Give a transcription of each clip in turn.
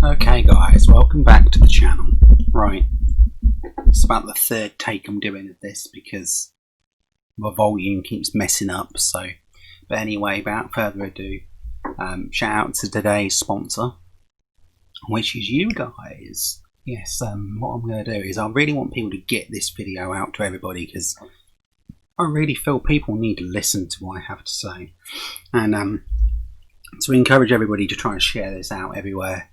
Okay guys, welcome back to the channel. Right, it's about the third take I'm doing of this because my volume keeps messing up, but anyway, without further ado, shout out to today's sponsor, which is you guys. Yes, what I'm going to do is I really want people to get this video out to everybody because I really feel people need to listen to what I have to say, and to encourage everybody to try and share this out everywhere.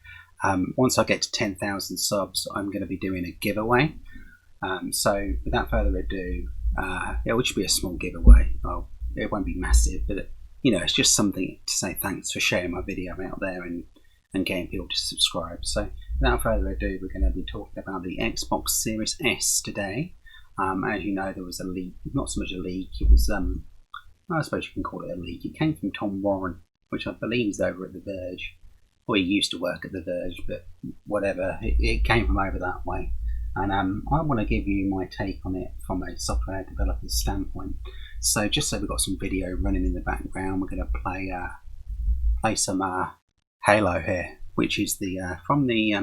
Once I get to 10,000 subs, I'm going to be doing a giveaway. So without further ado, it will just be a small giveaway. Well, it won't be massive, but it's just something to say thanks for sharing my video out there and getting people to subscribe. So without further ado, we're going to be talking about the Xbox Series S today. As you know, there was a leak, not so much a leak, it was, I suppose you can call it a leak. It came from Tom Warren, which I believe is over at The Verge. Well, he used to work at The Verge, but whatever, it came from over that way. And I want to give you my take on it from a software developer's standpoint. So just so we've got some video running in the background, we're going to play some Halo here, which is the from the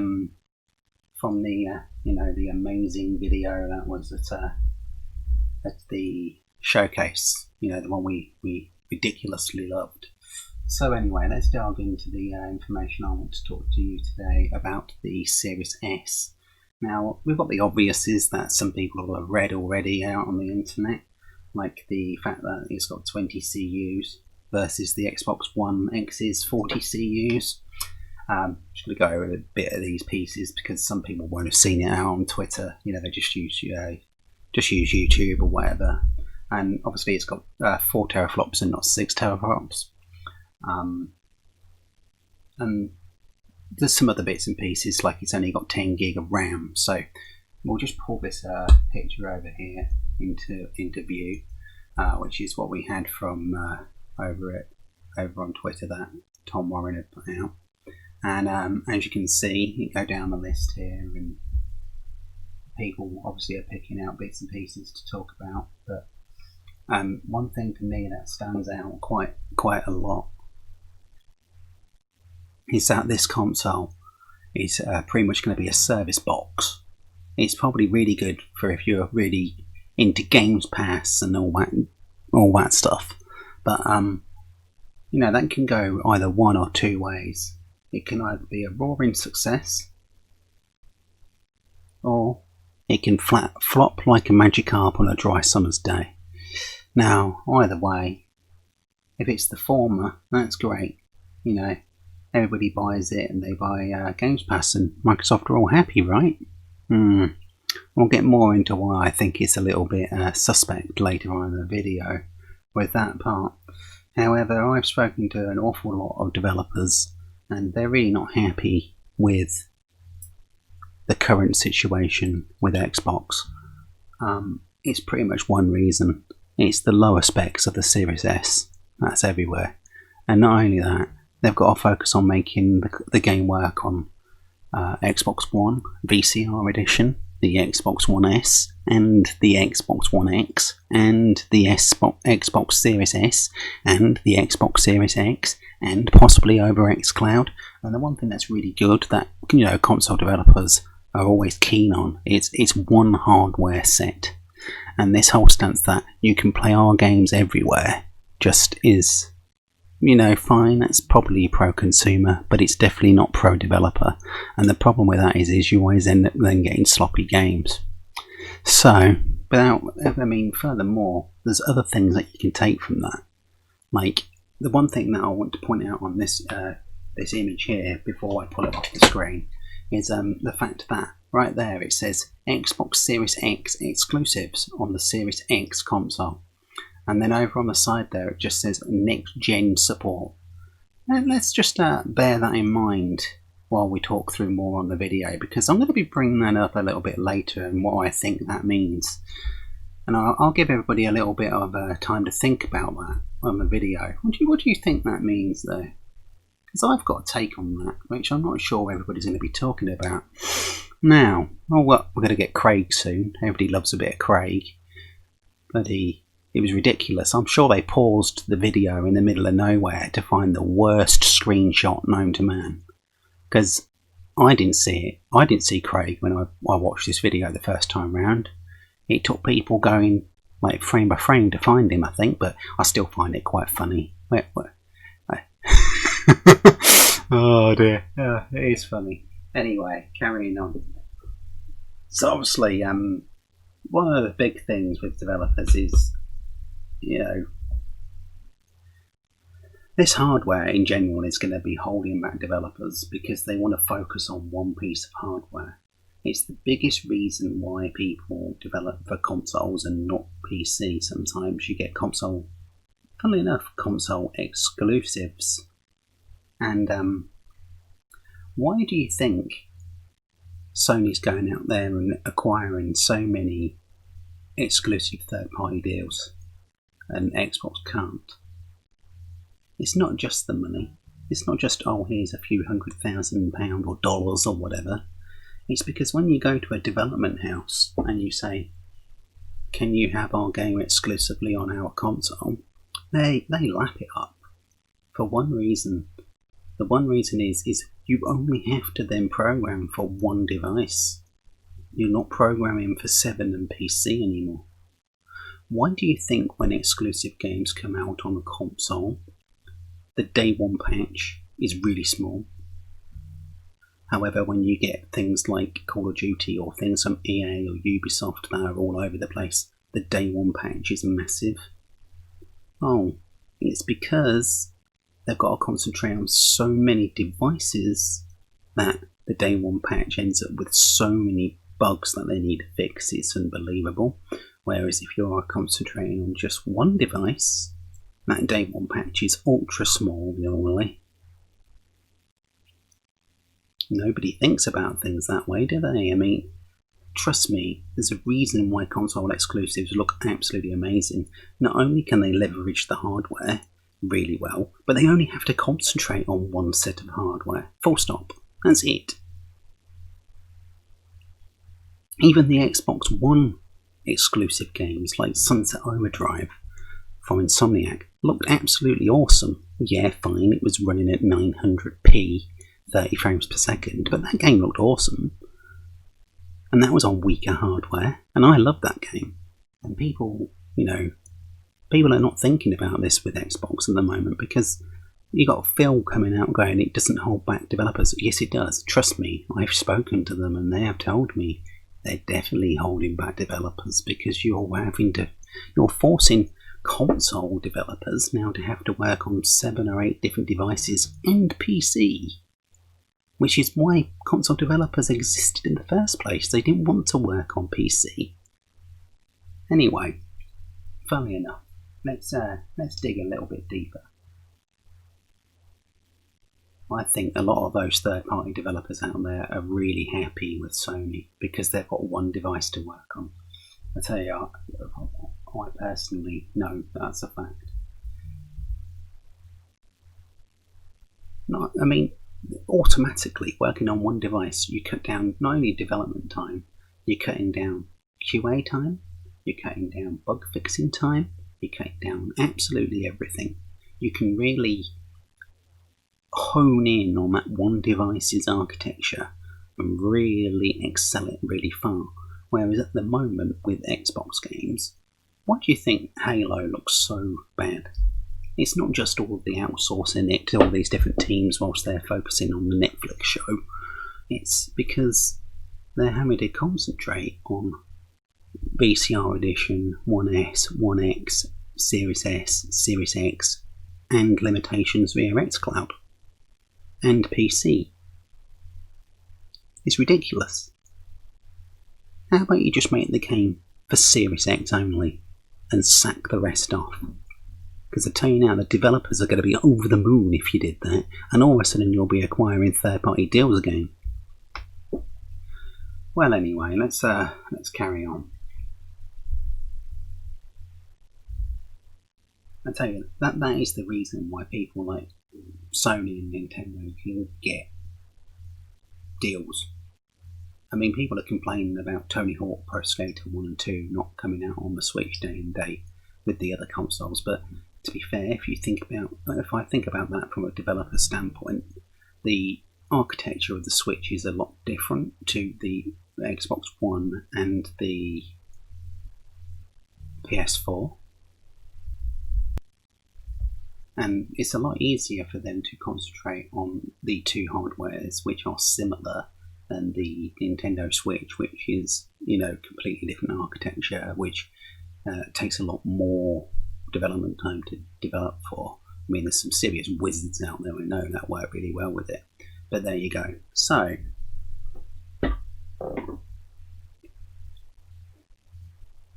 the amazing video that was at the showcase, the one we ridiculously loved. So anyway, let's delve into the information I want to talk to you today about the Series S. Now, we've got the obviouses that some people have read already out on the internet, like the fact that it's got 20 CUs versus the Xbox One X's 40 CUs. I'm just going to go over a bit of these pieces because some people won't have seen it out on Twitter. They just use YouTube or whatever. And obviously it's got 4 teraflops and not 6 teraflops. And there's some other bits and pieces, like it's only got 10 gig of RAM. So we'll just pull this picture over here into view, which is what we had from over on Twitter that Tom Warren had put out. And as you can see, you go down the list here, and people obviously are picking out bits and pieces to talk about. But one thing for me that stands out quite a lot is that this console is pretty much going to be a service box. It's probably really good for if you're really into Games Pass and all that stuff. But that can go either one or two ways. It can either be a roaring success, or it can flop like a magic carp on a dry summer's day. Now, either way, if it's the former, that's great. Everybody buys it and they buy Games Pass, and Microsoft are all happy, right? We'll get more into why I think it's a little bit suspect later on in the video with that part. However, I've spoken to an awful lot of developers and they're really not happy with the current situation with Xbox. It's pretty much one reason. It's the lower specs of the Series S. That's everywhere. And not only that, they've got to focus on making the game work on Xbox One, VCR edition, the Xbox One S, and the Xbox One X, and the Xbox Series S, and the Xbox Series X, and possibly over xCloud. And the one thing that's really good that console developers are always keen on is it's one hardware set. And this whole stance that you can play our games everywhere just is, fine, that's probably pro-consumer, but it's definitely not pro-developer. And the problem with that is you always end up then getting sloppy games. So, furthermore, there's other things that you can take from that. Like, the one thing that I want to point out on this image here, before I pull it off the screen, is the fact that right there it says Xbox Series X exclusives on the Series X console. And then over on the side there it just says next gen support. And let's just bear that in mind while we talk through more on the video, because I'm going to be bringing that up a little bit later and what I think that means. And I'll give everybody a little bit of time to think about that on the video. What do you think that means though? Because I've got a take on that, which I'm not sure everybody's going to be talking about. Now, we're going to get Craig soon. Everybody loves a bit of Craig. It was ridiculous. I'm sure they paused the video in the middle of nowhere to find the worst screenshot known to man. Because I didn't see it. I didn't see Craig when I watched this video the first time round. It took people going like frame by frame to find him, I think, but I still find it quite funny. Wait. Oh dear, it is funny. Anyway, carrying on. So obviously, one of the big things with developers is, this hardware in general is going to be holding back developers because they want to focus on one piece of hardware. It's the biggest reason why people develop for consoles and not PC. Sometimes you get funnily enough, console exclusives. And why do you think Sony's going out there and acquiring so many exclusive third-party deals and Xbox can't? It's not just the money. It's not just, here's a few £100,000 or dollars or whatever. It's because when you go to a development house and you say, can you have our game exclusively on our console? They lap it up for one reason. The one reason is you only have to then program for one device. You're not programming for 7 and PC anymore. Why do you think when exclusive games come out on a console, the day one patch is really small? However, when you get things like Call of Duty or things from EA or Ubisoft that are all over the place, the day one patch is massive. It's because they've got to concentrate on so many devices that the day one patch ends up with so many bugs that they need to fix. It's unbelievable. Whereas if you're concentrating on just one device, that day one patch is ultra small normally. Nobody thinks about things that way, do they? I mean, trust me, there's a reason why console exclusives look absolutely amazing. Not only can they leverage the hardware really well, but they only have to concentrate on one set of hardware. Full stop. That's it. Even the Xbox One exclusive games like Sunset Overdrive from Insomniac looked absolutely awesome. Yeah, fine, it was running at 900p, 30 frames per second, but that game looked awesome. And that was on weaker hardware, and I loved that game. And people are not thinking about this with Xbox at the moment because you got Phil coming out going, it doesn't hold back developers. Yes, it does. Trust me, I've spoken to them and they have told me they're definitely holding back developers because you're forcing console developers now to have to work on 7 or 8 different devices and PC. Which is why console developers existed in the first place. They didn't want to work on PC. Anyway, funnily enough, let's dig a little bit deeper. I think a lot of those third-party developers out there are really happy with Sony because they've got one device to work on. I tell you, I personally know that's a fact. Automatically working on one device, you cut down not only development time, you're cutting down QA time, you're cutting down bug fixing time, you're cutting down absolutely everything. You can really hone in on that one device's architecture and really excel it really far. Whereas at the moment with Xbox games, why do you think Halo looks so bad? It's not just all the outsourcing it to all these different teams whilst they're focusing on the Netflix show. It's because they're having to concentrate on VCR edition, 1S, 1X, Series S, Series X, and limitations via xCloud. And PC. It's ridiculous. How about you just make the game for Series X only and sack the rest off? Because I tell you now, the developers are going to be over the moon if you did that, and all of a sudden you'll be acquiring third-party deals again. Well, anyway, let's carry on. I tell you, that is the reason why people like Sony and Nintendo can get deals. I mean, people are complaining about Tony Hawk Pro Skater 1 and 2 not coming out on the Switch day and date with the other consoles, but to be fair, if I think about that from a developer standpoint, the architecture of the Switch is a lot different to the Xbox One and the PS4. And it's a lot easier for them to concentrate on the two hardwares which are similar than the Nintendo Switch, which is, completely different architecture, which takes a lot more development time to develop for. I mean, there's some serious wizards out there, I know, that work really well with it. But there you go. So,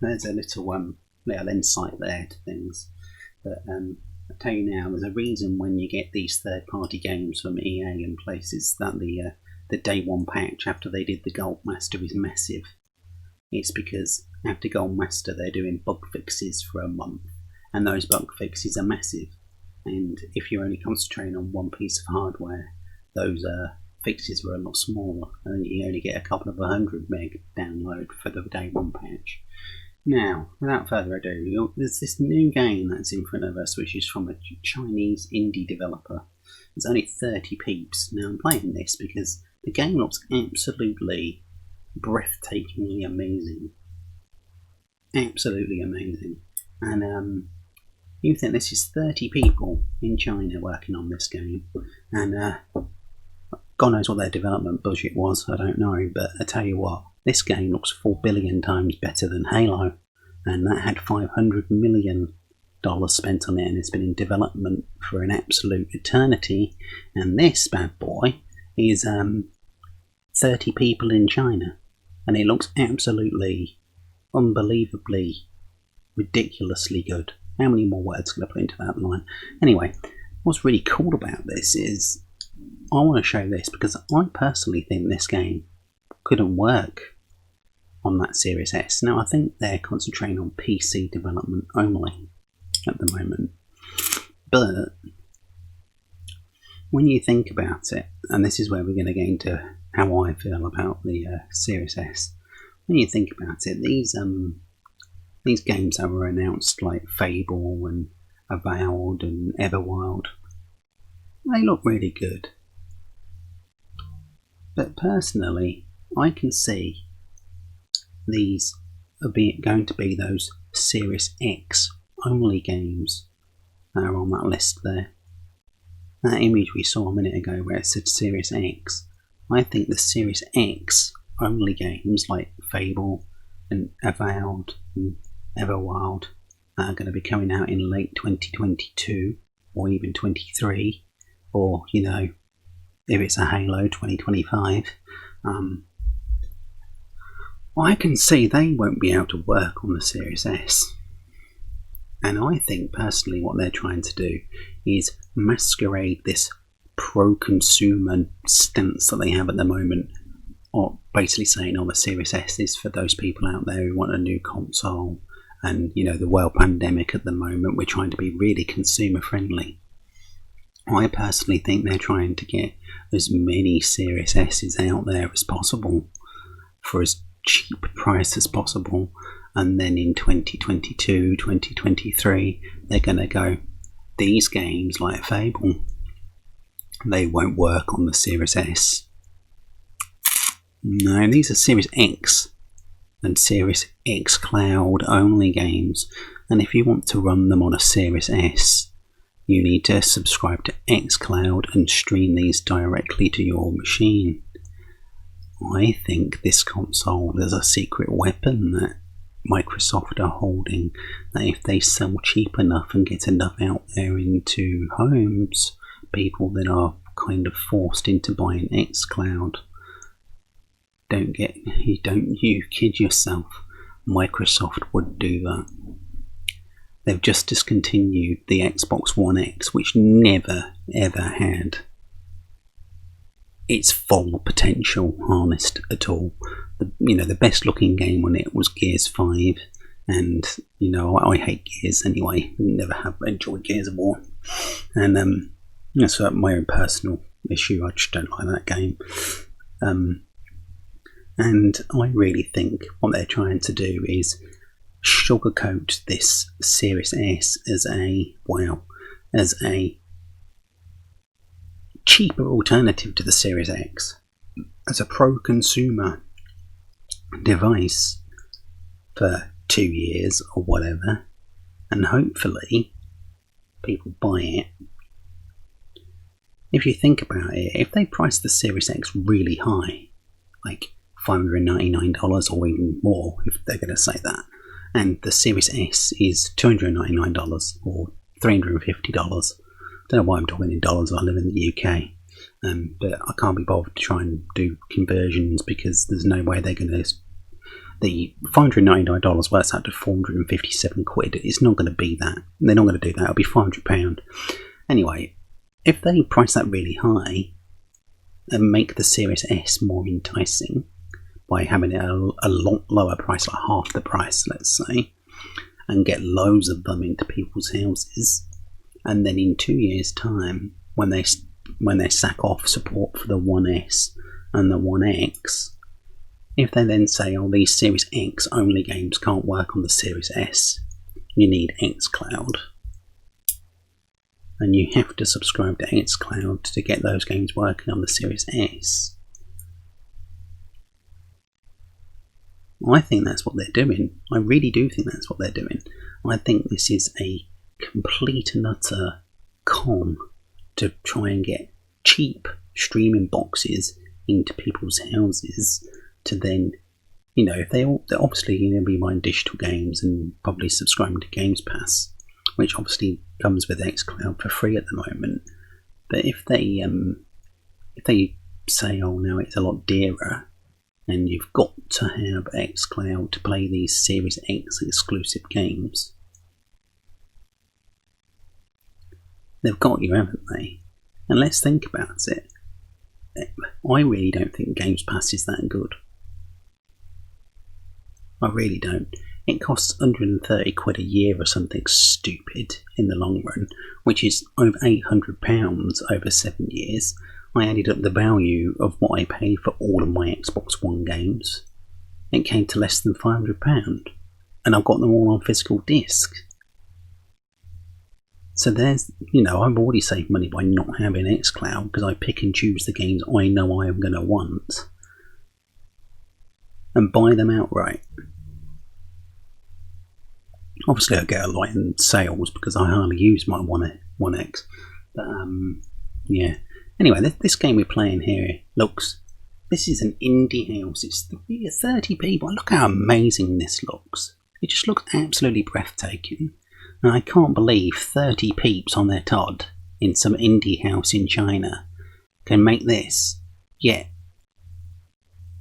there's a little insight there to things. But I'll tell you now, there's a reason when you get these third-party games from EA and places that the day one patch after they did the Gold Master is massive. It's because after Gold Master they're doing bug fixes for a month, and those bug fixes are massive. And if you're only concentrating on one piece of hardware, those fixes were a lot smaller, and you only get a couple of 100 meg download for the day one patch. Now, without further ado, there's this new game that's in front of us, which is from a Chinese indie developer. It's only 30 peeps. Now, I'm playing this because the game looks absolutely breathtakingly amazing. Absolutely amazing. And you think this is 30 people in China working on this game. And God knows what their development budget was, I don't know. But I tell you what, this game looks 4 billion times better than Halo. And that had $500 million spent on it, and it's been in development for an absolute eternity. And this bad boy is 30 people in China, and it looks absolutely, unbelievably, ridiculously good. How many more words can I put into that line? Anyway, what's really cool about this is I want to show this because I personally think this game couldn't work on that Series S. Now, I think they're concentrating on PC development only at the moment. But when you think about it, and this is where we're going to get into how I feel about the Series S. When you think about it, these games that were announced, like Fable and Avowed and Everwild, they look really good. But personally, I can see these are going to be those Series X only games that are on that list there. That image we saw a minute ago where it said Series X, I think the Series X only games like Fable and Avowed and Everwild are going to be coming out in late 2022 or even 23, or, if it's a Halo, 2025. I can see they won't be able to work on the Series S. And I think personally what they're trying to do is masquerade this pro-consumer stance that they have at the moment, or basically saying, the Series S is for those people out there who want a new console, and the world pandemic at the moment, we're trying to be really consumer friendly. I personally think they're trying to get as many Series S's out there as possible for as cheap price as possible, and then in 2022, 2023 they're going to go, these games like Fable, they won't work on the Series S. No, these are Series X and Series X Cloud only games, and if you want to run them on a Series S, you need to subscribe to xCloud and stream these directly to your machine. I think this console is a secret weapon that Microsoft are holding, that if they sell cheap enough and get enough out there into homes, people that are kind of forced into buying xCloud, don't you kid yourself, Microsoft would do that. They've just discontinued the Xbox One X, which never ever had its full potential harnessed at all. The best looking game on it was Gears 5, and I hate Gears anyway. Never have enjoyed Gears of War, and that's my own personal issue. I just don't like that game. And I really think what they're trying to do is sugarcoat this Series S as a cheaper alternative to the Series X as a pro-consumer device for 2 years or whatever, and hopefully people buy it. If you think about it, if they price the Series X really high, like $599 or even more, if they're going to say that, and the Series S is $299 or $350, don't know why I'm talking in dollars, I live in the UK, but I can't be bothered to try and do conversions because there's no way they're going to. The $599 works out to 457 quid. It's not going to be that. They're not going to do that. It'll be £500. Anyway, if they price that really high and make the Series S more enticing by having it a lot lower price, like half the price, let's say, and get loads of them into people's houses, and then in 2 years' time, when they sack off support for the One S and the One X, if they then say, oh, these Series X only games can't work on the Series S, you need xCloud, and you have to subscribe to xCloud to get those games working on the Series S. I think that's what they're doing. I really do think that's what they're doing. I think this is a complete and utter con to try and get cheap streaming boxes into people's houses to then, you know, if they're obviously going to be buying digital games and probably subscribing to Games Pass, which obviously comes with xCloud for free at the moment. But if they say, oh, now it's a lot dearer, and you've got to have xCloud to play these Series X exclusive games, they've got you, haven't they? And let's think about it. I really don't think Games Pass is that good. I really don't. It costs 130 quid a year or something stupid in the long run, which is over £800 over 7 years. I added up the value of what I paid for all of my Xbox One games. It came to less than £500, and I've got them all on physical disc. So there's, you know, I've already saved money by not having xCloud because I pick and choose the games I know I am going to want and buy them outright. Obviously, I get a lot in sales because I hardly use my One X. But yeah. Anyway, this game we're playing here looks. This is an indie house. It's 30 people. Look how amazing this looks. It just looks absolutely breathtaking. And I can't believe 30 peeps on their Todd in some indie house in China can make this. Yet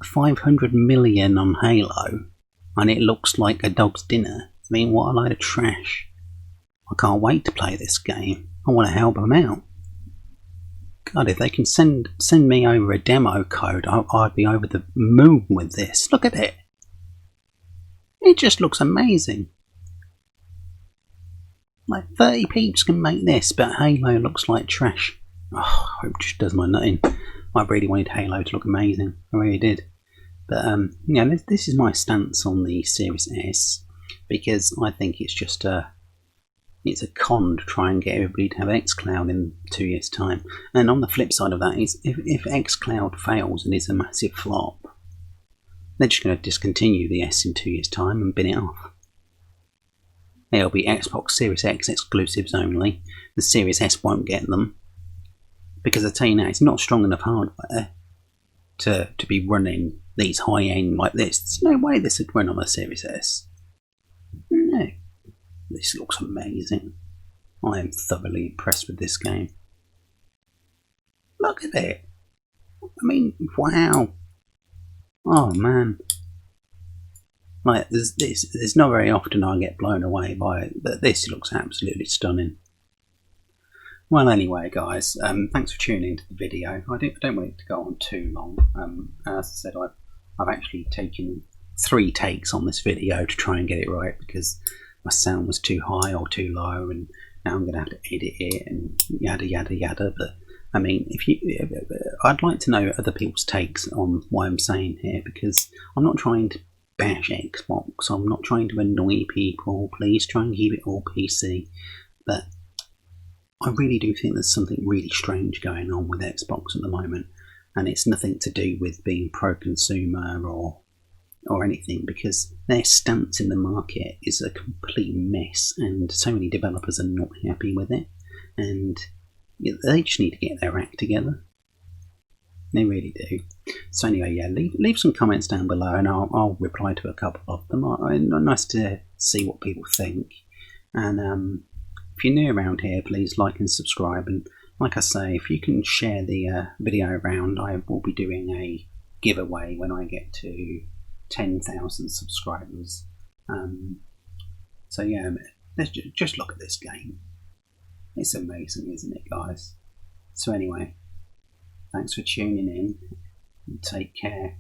500 million on Halo, and it looks like a dog's dinner. I mean, what a load of trash. I can't wait to play this game. I want to help them out. God, if they can send me over a demo code, I'd be over the moon with this. Look at it. It just looks amazing. Like 30 peeps can make this, but Halo looks like trash. Oh, it just does my nut in. I really wanted Halo to look amazing. I really did. But yeah, this is my stance on the Series S, because I think it's just it's a con to try and get everybody to have xCloud in 2 years' time. And on the flip side of that is, if xCloud fails and is a massive flop, they're just going to discontinue the S in 2 years' time and bin it off. It'll be Xbox Series X exclusives only. The Series S won't get them, because I tell you now, it's not strong enough hardware to be running these high-end like this. There's no way this would run on a Series S. No. This looks amazing. I am thoroughly impressed with this game. Look at it. I mean, wow. Oh man. Like, there's not very often I get blown away by it, but this looks absolutely stunning. Well, anyway, guys, thanks for tuning into the video. I don't want it to go on too long. As I said, I've actually taken 3 takes on this video to try and get it right, because my sound was too high or too low, and now I'm going to have to edit it and yada yada yada. But I mean, I'd like to know other people's takes on what I'm saying here, because I'm not trying to bash Xbox. I'm not trying to annoy people. Please try and keep it all PC. But I really do think there's something really strange going on with Xbox at the moment, and it's nothing to do with being pro-consumer or anything, because their stance in the market is a complete mess, and so many developers are not happy with it, and they just need to get their act together. They really do. So anyway, yeah, leave some comments down below, and I'll reply to a couple of them. Nice to see what people think. And if you're new around here, please like and subscribe. And like I say, if you can share the video around, I will be doing a giveaway when I get to 10,000 subscribers. So yeah, let's just look at this game. It's amazing, isn't it, guys? So anyway, thanks for tuning in, and take care.